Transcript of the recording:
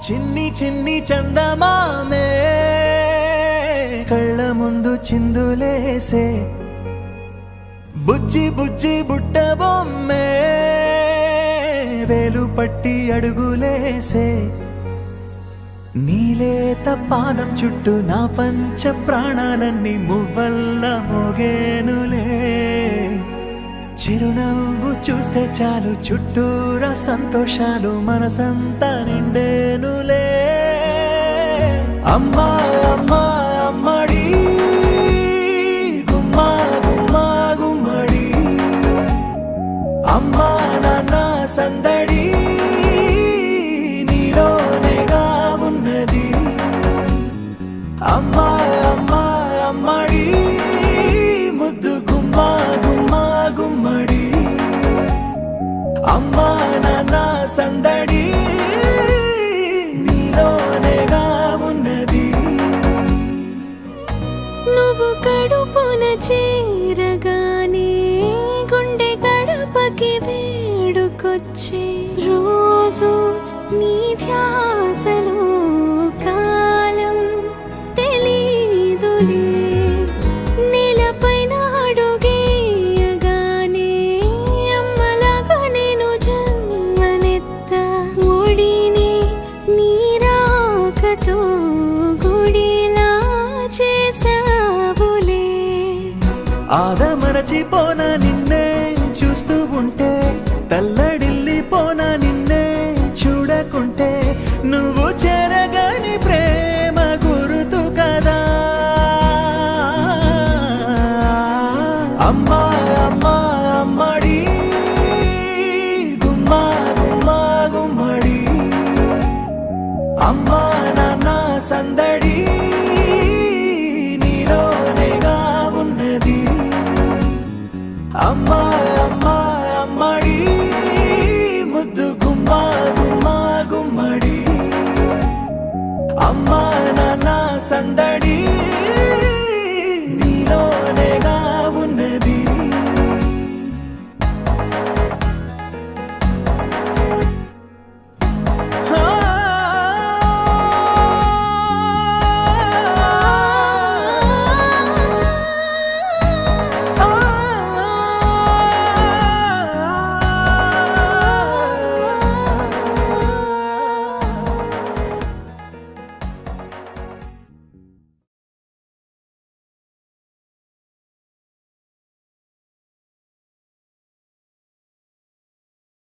చిన్ని చిన్ని చందమామే కళ్ళ ముందు చిందులేసే బుజ్జి బుజ్జి బుట్ట బొమ్మే వేలు పట్టి అడుగులేసే నీలేత పానం చుట్టూ నా పంచ ప్రాణాలన్నీ మువ్వల్ల మోగేనులే చిరునవ్వు చూస్తే చాలు చుట్టూరా సంతోషాలు మనసంతా నిండేనులే అమ్మా అమ్మా అమ్మడి గుమ్మా గుమ్మా గుమ్మడి అమ్మా నాన్న సందడి నీలోనేగా ఉన్నది అమ్మా అమ్మా అమ్మడి ముద్దు గుమ్మా గుమ్మా గుమ్మడి అమ్మా నాన్న సందడి నీలోనేగా ఉన్నది నువ్వు కడుపున చేరగానే గుండె గడపకి వేడుకొచ్చే రోజు నీ ధ్యాసలో కాలం తెలీదులే నేలపైన అడుగేయగానే అమ్మలాగా నేను జన్మనెత్త ఒడిని నీ రాకతో గుడిలా చేసావులే ఆదమరచిపోనా నిన్నే చూస్తూ ఉంటే తల్లడిల్లిపోనా నిన్నే చూడకుంటే నువ్వు చెరగని ప్రేమ గురుతు కదా అమ్మా అమ్మా అమ్మడి గుమ్మా గుమ్మా గుమ్మడి అమ్మా నాన్న సందడి నీలోనేగా ఉన్నది అమ్మా అమ్మా అమ్మడి ముద్దు గుమ్మా గుమ్మా గుమ్మడి అమ్మా నాన్న సందడి